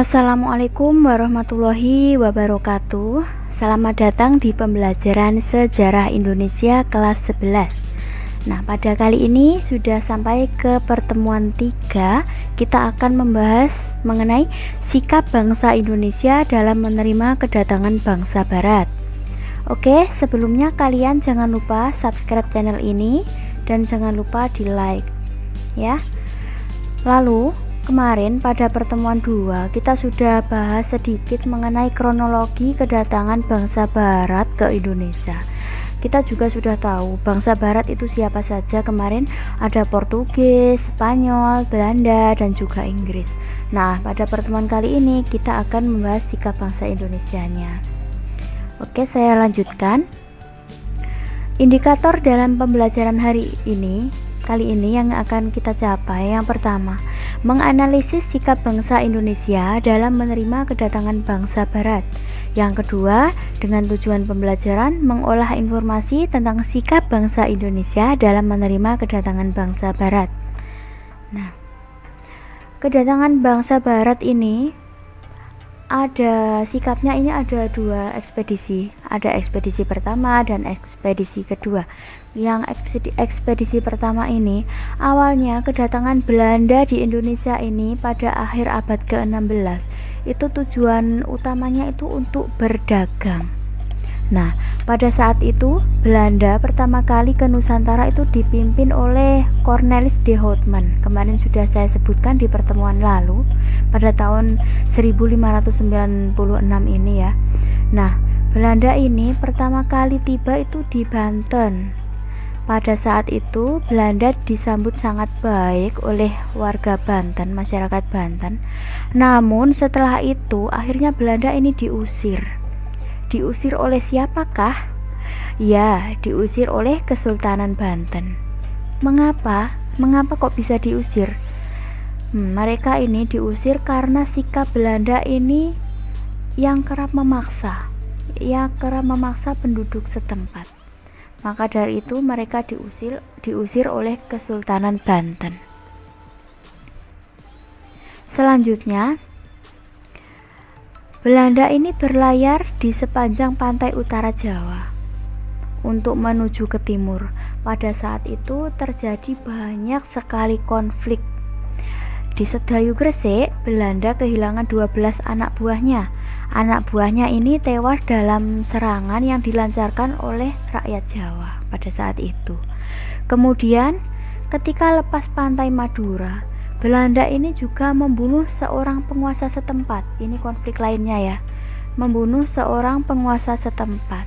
Assalamualaikum warahmatullahi wabarakatuh. Selamat datang di pembelajaran Sejarah Indonesia kelas 11. Nah, pada kali ini sudah sampai ke pertemuan 3. Kita akan membahas mengenai sikap bangsa Indonesia dalam menerima kedatangan bangsa Barat. Oke, sebelumnya kalian jangan lupa subscribe channel ini dan jangan lupa di like ya. Lalu kemarin pada pertemuan 2 kita sudah bahas sedikit mengenai kronologi kedatangan bangsa Barat ke Indonesia. Kita juga sudah tahu bangsa Barat itu siapa saja. Kemarin ada Portugis, Spanyol, Belanda, dan juga Inggris. Nah, pada pertemuan kali ini kita akan membahas sikap bangsa Indonesianya. Oke, saya lanjutkan. Indikator dalam pembelajaran kali ini yang akan kita capai, yang pertama, menganalisis sikap bangsa Indonesia dalam menerima kedatangan bangsa Barat. Yang kedua, dengan tujuan pembelajaran, mengolah informasi tentang sikap bangsa Indonesia dalam menerima kedatangan bangsa Barat. Nah, kedatangan bangsa Barat ini ada sikapnya, ini ada 2 ekspedisi. Ada ekspedisi pertama dan ekspedisi kedua. Yang ekspedisi pertama ini awalnya kedatangan Belanda di Indonesia ini pada akhir abad ke-16. Itu tujuan utamanya itu untuk berdagang. Nah, pada saat itu Belanda pertama kali ke Nusantara itu dipimpin oleh Cornelis de Houtman. Kemarin sudah saya sebutkan di pertemuan lalu pada tahun 1596 ini ya. Nah, Belanda ini pertama kali tiba itu di Banten. Pada saat itu Belanda disambut sangat baik oleh warga Banten, masyarakat Banten. Namun setelah itu akhirnya Belanda ini diusir. Diusir oleh siapakah? Ya, diusir oleh Kesultanan Banten. Mengapa? Mengapa kok bisa diusir? Mereka ini diusir karena sikap Belanda ini yang kerap memaksa penduduk setempat. Maka dari itu mereka diusir oleh Kesultanan Banten. Selanjutnya, Belanda ini berlayar di sepanjang pantai utara Jawa untuk menuju ke timur. Pada saat itu terjadi banyak sekali konflik. Di Sedayu Gresik, Belanda kehilangan 12 anak buahnya. Anak buahnya ini tewas dalam serangan yang dilancarkan oleh rakyat Jawa pada saat itu. Kemudian, ketika lepas pantai Madura, Belanda ini juga membunuh seorang penguasa setempat. Ini konflik lainnya ya. Membunuh seorang penguasa setempat.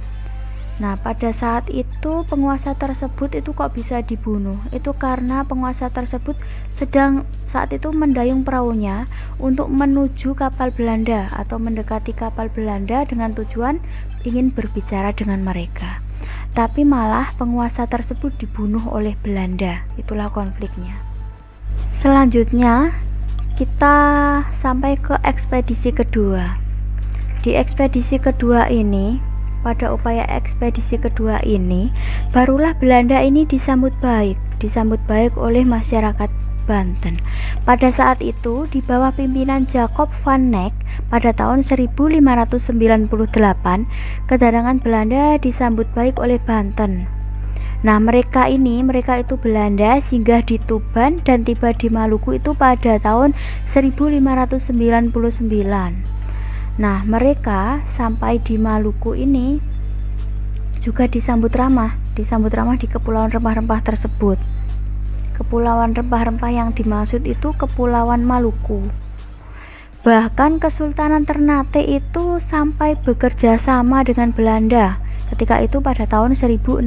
Nah, pada saat itu penguasa tersebut itu kok bisa dibunuh? Itu karena penguasa tersebut sedang saat itu mendayung perahunya untuk menuju kapal Belanda atau mendekati kapal Belanda dengan tujuan ingin berbicara dengan mereka. Tapi malah penguasa tersebut dibunuh oleh Belanda. Itulah konfliknya. Selanjutnya kita sampai ke ekspedisi kedua. Di ekspedisi kedua ini, pada upaya ekspedisi kedua ini, barulah Belanda ini disambut baik oleh masyarakat Banten. Pada saat itu di bawah pimpinan Jacob van Neck pada tahun 1598, kedatangan Belanda disambut baik oleh Banten. Nah, mereka itu Belanda singgah di Tuban dan tiba di Maluku itu pada tahun 1599. Nah, mereka sampai di Maluku ini juga disambut ramah di Kepulauan Rempah-Rempah tersebut. Kepulauan Rempah-Rempah yang dimaksud itu Kepulauan Maluku. Bahkan Kesultanan Ternate itu sampai bekerja sama dengan Belanda ketika itu pada tahun 1605.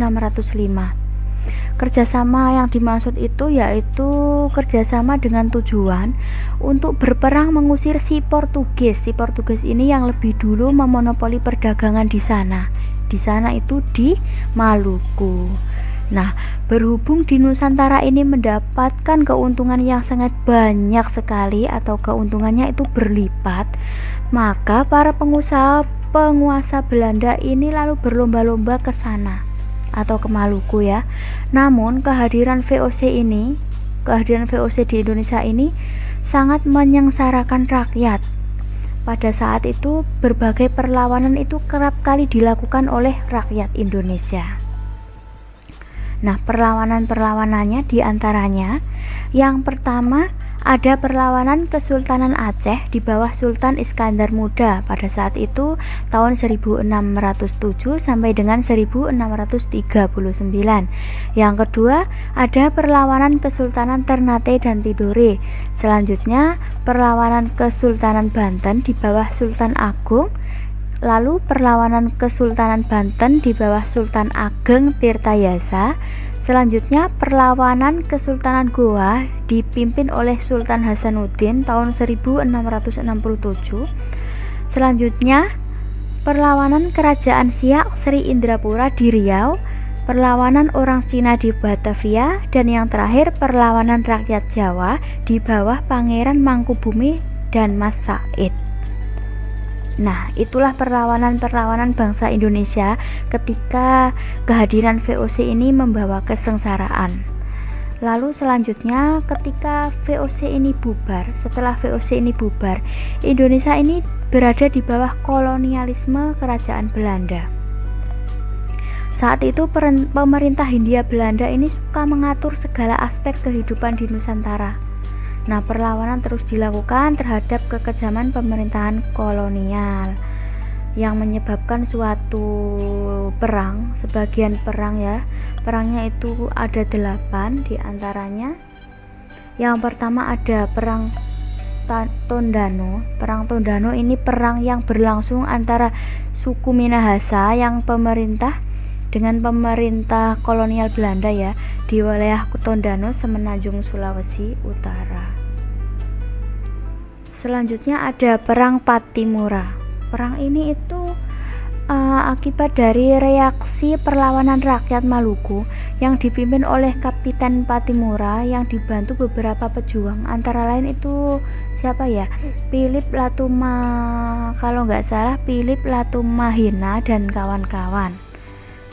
Kerjasama yang dimaksud itu yaitu kerjasama dengan tujuan untuk berperang mengusir si Portugis. Si Portugis ini yang lebih dulu memonopoli perdagangan di sana. Di sana itu di Maluku. Nah, berhubung di Nusantara ini mendapatkan keuntungan yang sangat banyak sekali atau keuntungannya itu berlipat, maka para penguasa Belanda ini lalu berlomba-lomba ke sana atau ke Maluku ya. Namun kehadiran VOC di Indonesia ini sangat menyengsarakan rakyat. pada saat itu berbagai perlawanan itu kerap kali dilakukan oleh rakyat Indonesia. Nah, perlawanan-perlawanannya diantaranya yang pertama ada perlawanan Kesultanan Aceh di bawah Sultan Iskandar Muda pada saat itu tahun 1607 sampai dengan 1639. Yang kedua ada perlawanan Kesultanan Ternate dan Tidore. Selanjutnya perlawanan Kesultanan Banten di bawah Sultan Agung. Lalu perlawanan Kesultanan Banten di bawah Sultan Ageng Tirtayasa. Selanjutnya perlawanan Kesultanan Goa dipimpin oleh Sultan Hasanuddin tahun 1667. Selanjutnya perlawanan Kerajaan Siak Sri Indrapura di Riau, perlawanan orang Cina di Batavia, dan yang terakhir perlawanan rakyat Jawa di bawah Pangeran Mangkubumi dan Mas Said. Nah, itulah perlawanan-perlawanan bangsa Indonesia ketika kehadiran VOC ini membawa kesengsaraan. Lalu selanjutnya ketika VOC ini bubar, setelah VOC ini bubar, Indonesia ini berada di bawah kolonialisme kerajaan Belanda. Saat itu pemerintah Hindia Belanda ini suka mengatur segala aspek kehidupan di Nusantara. Nah, perlawanan terus dilakukan terhadap kekejaman pemerintahan kolonial yang menyebabkan suatu perang, sebagian perang ya. Perangnya itu ada 8 diantaranya. Yang pertama ada perang Tondano. Perang Tondano ini perang yang berlangsung antara suku Minahasa yang pemerintah dengan pemerintah kolonial Belanda ya di wilayah Tondano Semenanjung Sulawesi Utara. Selanjutnya ada perang Patimura. Perang ini itu akibat dari reaksi perlawanan rakyat Maluku yang dipimpin oleh Kapiten Patimura yang dibantu beberapa pejuang, antara lain itu siapa ya? Philip Latumahina dan kawan-kawan.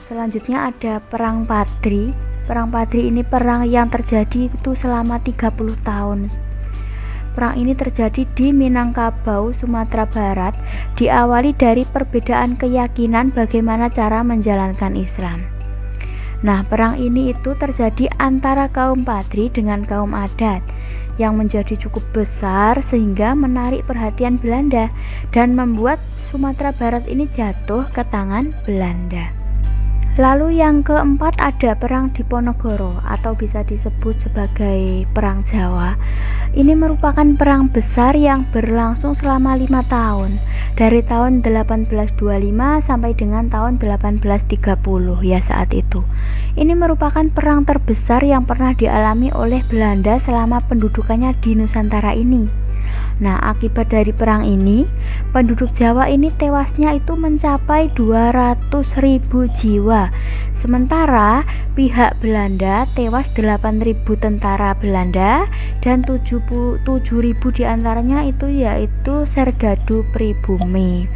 Selanjutnya ada perang Padri. Perang Padri ini perang yang terjadi itu selama 30 tahun. Perang ini terjadi di Minangkabau, Sumatera Barat, diawali dari perbedaan keyakinan bagaimana cara menjalankan Islam. Nah, perang ini itu terjadi antara kaum Padri dengan kaum adat yang menjadi cukup besar sehingga menarik perhatian Belanda dan membuat Sumatera Barat ini jatuh ke tangan Belanda. Lalu yang keempat ada perang Diponegoro atau bisa disebut sebagai perang Jawa. Ini merupakan perang besar yang berlangsung selama 5 tahun, dari tahun 1825 sampai dengan tahun 1830 ya saat itu. Ini merupakan perang terbesar yang pernah dialami oleh Belanda selama pendudukannya di Nusantara ini. Nah, akibat dari perang ini, penduduk Jawa ini tewasnya itu mencapai 200.000 jiwa. Sementara pihak Belanda tewas 8.000 tentara Belanda dan 7.000 diantaranya itu yaitu serdadu pribumi.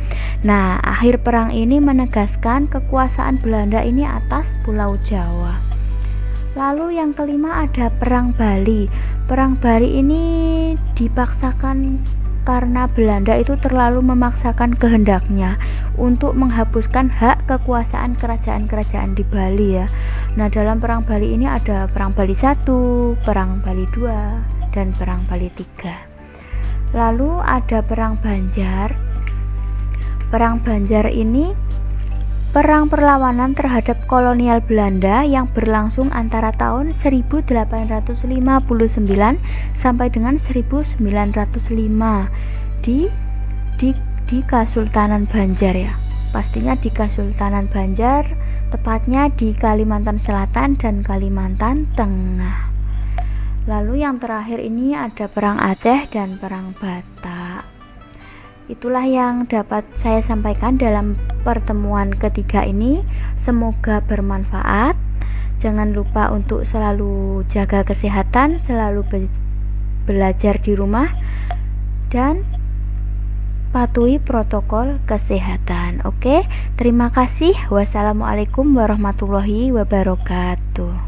Nah, akhir perang ini menegaskan kekuasaan Belanda ini atas Pulau Jawa. Lalu yang kelima ada perang Bali. Perang Bali ini dipaksakan karena Belanda itu terlalu memaksakan kehendaknya untuk menghapuskan hak kekuasaan kerajaan-kerajaan di Bali ya. Nah, dalam perang Bali ini ada perang Bali 1, perang Bali 2, dan perang Bali 3. Lalu ada perang Banjar. Perang Banjar ini perang perlawanan terhadap kolonial Belanda yang berlangsung antara tahun 1859 sampai dengan 1905 di Kasultanan Banjar ya. Pastinya di Kasultanan Banjar, tepatnya di Kalimantan Selatan dan Kalimantan Tengah. Lalu yang terakhir ini ada perang Aceh dan perang Batak. Itulah yang dapat saya sampaikan dalam pertemuan ketiga ini. Semoga bermanfaat. Jangan lupa untuk selalu jaga kesehatan, selalu belajar di rumah, dan patuhi protokol kesehatan. Oke, terima kasih. Wassalamualaikum warahmatullahi wabarakatuh.